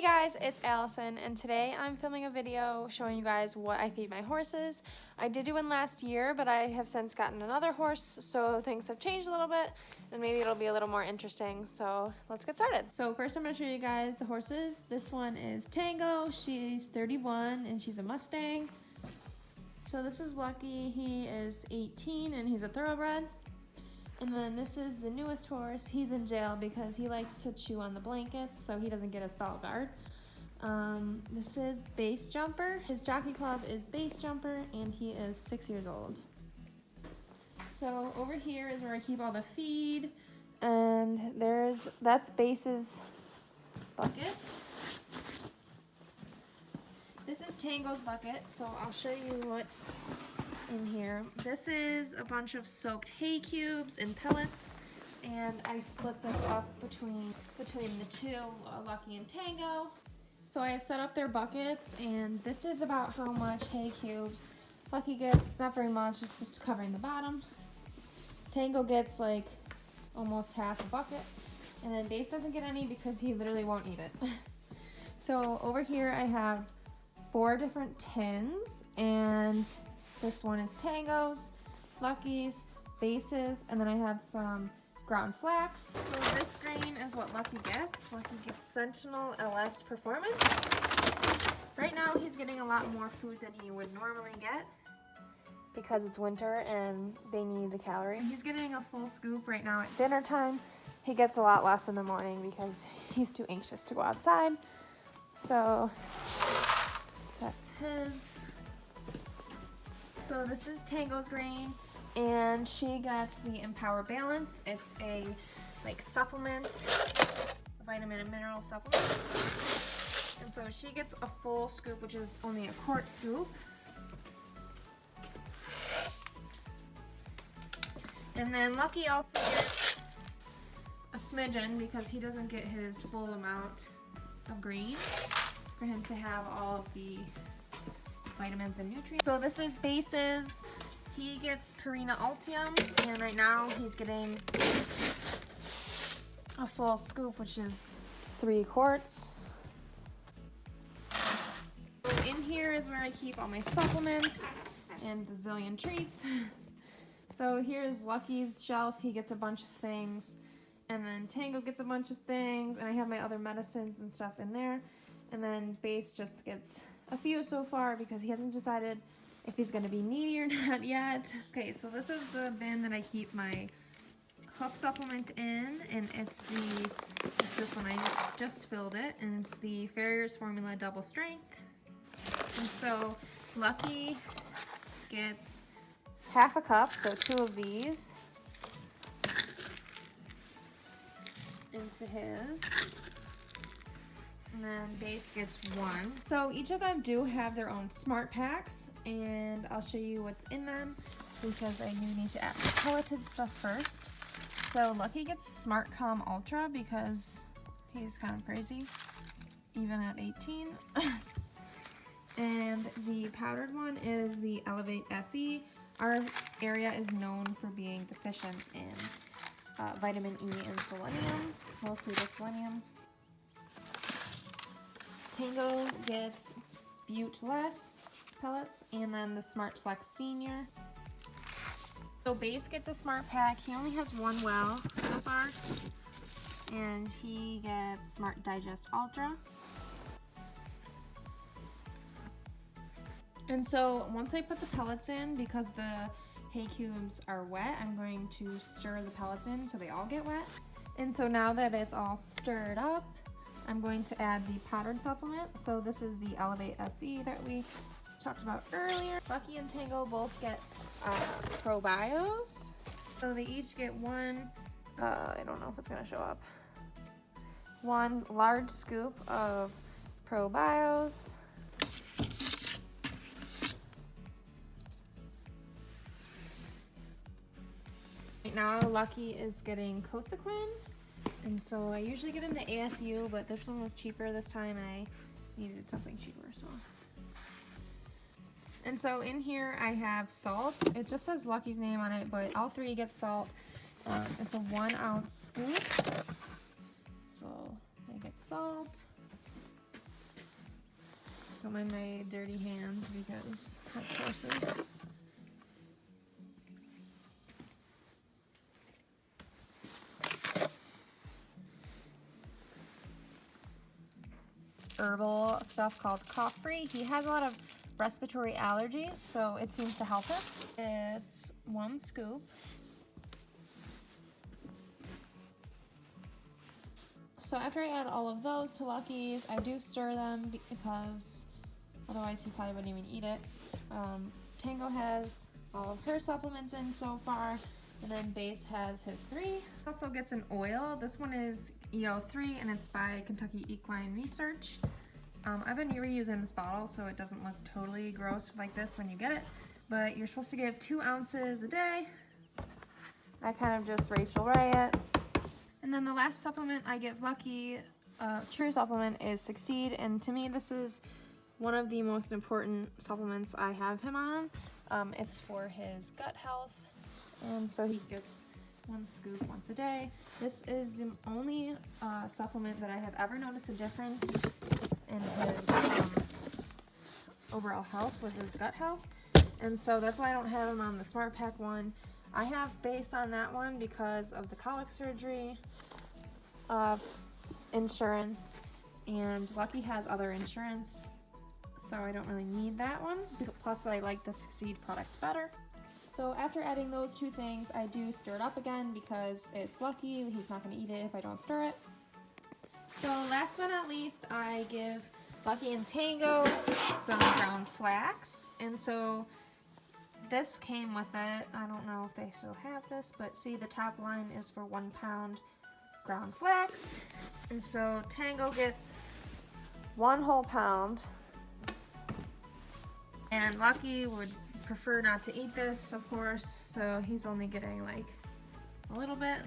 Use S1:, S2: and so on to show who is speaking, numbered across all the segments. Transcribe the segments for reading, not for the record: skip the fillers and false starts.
S1: guys, it's Allison, and today I'm filming a video showing you guys what I feed my horses. I did do one last year, but I have since gotten another horse, so things have changed a little bit, and maybe it'll be a little more interesting, so let's get started. So first I'm going to show you guys the horses. This one is Tango. She's 31, and she's a Mustang. So this is Lucky. He is 18, and he's a thoroughbred. And then this is the newest horse. He's in jail because he likes to chew on the blankets, so he doesn't get a stall guard. This is Base Jumper. His jockey club is Base Jumper, and he is 6 years old. So over here is where I keep all the feed, and that's Base's buckets. This is Tango's bucket, so I'll show you what's in here. This is a bunch of soaked hay cubes and pellets, and I split this up between the two, Lucky and Tango. So I have set up their buckets, and this is about how much hay cubes Lucky gets. It's not very much, it's just covering the bottom. Tango gets like almost half a bucket, and then Base doesn't get any because he literally won't eat it. So over here I have 4 different tins, and this one is Tango's, Lucky's, Base's, and then I have some ground flax. So this grain is what Lucky gets. Lucky gets Sentinel LS Performance. Right now he's getting a lot more food than he would normally get because it's winter and they need the calories. He's getting a full scoop right now at dinner time. He gets a lot less in the morning because he's too anxious to go outside. So that's his. So this is Tango's grain, and she gets the Empower Balance. It's a supplement, a vitamin and mineral supplement. And so she gets a full scoop, which is only a quart scoop. And then Lucky also gets a smidgen because he doesn't get his full amount of grain for him to have all of the vitamins and nutrients. So this is Base's. He gets Purina Ultium, and right now he's getting a full scoop, which is 3 quarts. So in here is where I keep all my supplements and the zillion treats. So here's Lucky's shelf. He gets a bunch of things, and then Tango gets a bunch of things, and I have my other medicines and stuff in there. And then Base just gets a few so far because he hasn't decided if he's going to be needy or not yet. Okay, so this is the bin that I keep my hoof supplement in, and it's this one. I just filled it, and it's the Farrier's Formula Double Strength. And so Lucky gets half a cup, so 2 of these into his. And then Base gets 1. So each of them do have their own smart packs, and I'll show you what's in them because I do need to add the pelleted stuff first. So Lucky gets Smart Calm Ultra because he's kind of crazy, even at 18. And the powdered one is the Elevate SE. Our area is known for being deficient in vitamin E and selenium, mostly the selenium. Tango gets Butte Less pellets, and then the Smart Flex Senior. So Base gets a smart pack. He only has 1 well so far, and he gets Smart Digest Ultra. And so once I put the pellets in, because the hay cubes are wet, I'm going to stir the pellets in so they all get wet. And so now that it's all stirred up, I'm going to add the powdered supplement. So this is the Elevate SE that we talked about earlier. Lucky and Tango both get ProBios. So they each get 1, I don't know if it's gonna show up, 1 large scoop of ProBios. Right now Lucky is getting Cosequin. And so I usually get him the ASU, but this one was cheaper this time and I needed something cheaper, so. And so in here I have salt. It just says Lucky's name on it, but all 3 get salt. It's a 1 ounce scoop. So they get salt. Got my dirty hands because that's horses. It's herbal stuff called Cough Free. He has a lot of respiratory allergies, so it seems to help him. It's 1 scoop. So after I add all of those to Lucky's, I do stir them because otherwise he probably wouldn't even eat it. Tango has all of her supplements in so far, and then Base has his 3. Also gets an oil. This one is EO3 and it's by Kentucky Equine Research. I've been reusing this bottle so it doesn't look totally gross like this when you get it, but you're supposed to give 2 ounces a day. I kind of just Rachel Ray it. And then the last supplement I give Lucky, true supplement, is Succeed, and to me this is one of the most important supplements I have him on. It's for his gut health, and so he gets 1 scoop once a day. This is the only supplement that I have ever noticed a difference in his overall health with his gut health, and so that's why I don't have him on the Smart Pack one. I have Base on that one because of the colic surgery, insurance, and Lucky has other insurance, so I don't really need that one. Plus I like the Succeed product better. So after adding those 2 things, I do stir it up again because it's Lucky. He's not going to eat it if I don't stir it. So last but not least, I give Lucky and Tango some ground flax, and so this came with it. I don't know if they still have this, but see, the top line is for 1 pound ground flax. And so Tango gets 1 whole pound. And Lucky would prefer not to eat this, of course, so he's only getting like a little bit.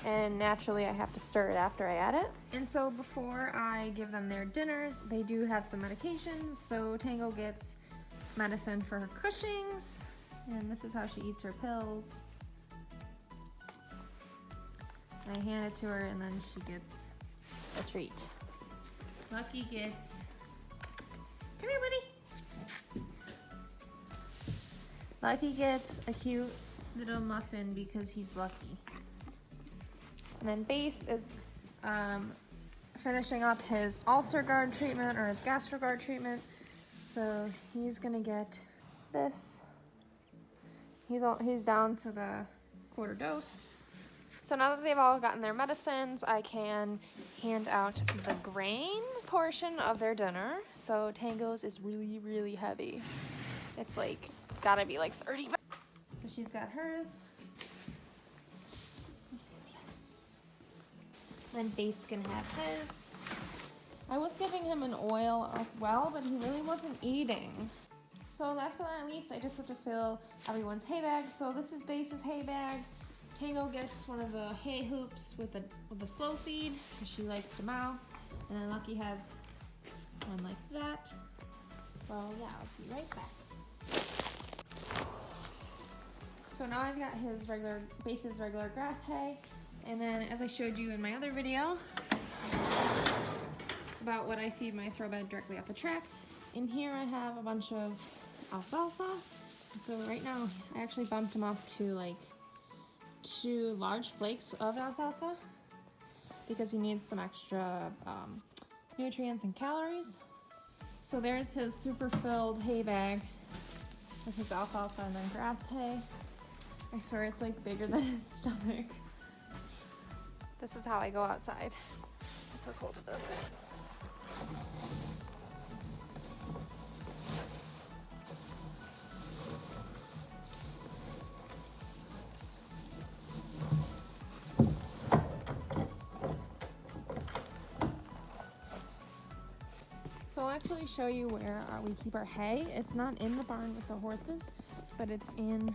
S1: And naturally I have to stir it after I add it. And so before I give them their dinners, they do have some medications. So Tango gets medicine for her Cushing's, and this is how she eats her pills. I hand it to her and then she gets a treat. Lucky gets, come here buddy. Lucky gets a cute little muffin because he's lucky. And then Base is finishing up his ulcer guard treatment or his GastroGuard treatment. So he's gonna get this. He's down to the 1/4 dose. So now that they've all gotten their medicines, I can hand out the grain portion of their dinner. So Tango's is really, really heavy. It's like, gotta be like 30 pounds. So she's got hers. He says yes. Then Base can have his. I was giving him an oil as well, but he really wasn't eating. So last but not least, I just have to fill everyone's hay bag. So this is Base's hay bag. Tango gets one of the hay hoops with the slow feed, because she likes to mow. And then Lucky has one like that. So yeah, I'll be right back. So now I've got his Base's regular grass hay. And then as I showed you in my other video, about what I feed my thoroughbred directly off the track. In here I have a bunch of alfalfa. So right now I actually bumped him up to like 2 large flakes of alfalfa because he needs some extra nutrients and calories. So there's his super filled hay bag with his alfalfa and then grass hay. I swear it's like bigger than his stomach. This is how I go outside. It's so cold it is. So I'll actually show you where we keep our hay. It's not in the barn with the horses, but it's in,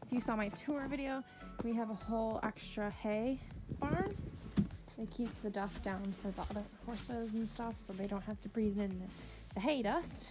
S1: if you saw my tour video, we have a whole extra hay barn. It keeps the dust down for the other horses and stuff, so they don't have to breathe in the hay dust.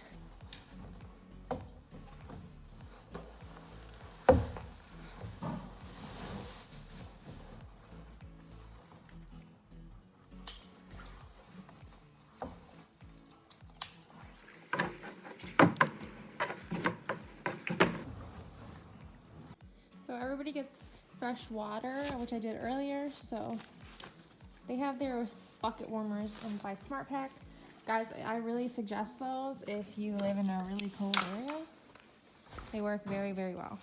S1: everybody gets fresh water, which I did earlier. So they have their bucket warmers by SmartPak. Guys, I really suggest those if you live in a really cold area. They work very, very well.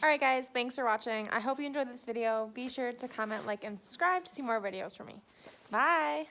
S1: Alright guys, thanks for watching. I hope you enjoyed this video. Be sure to comment, like, and subscribe to see more videos from me. Bye!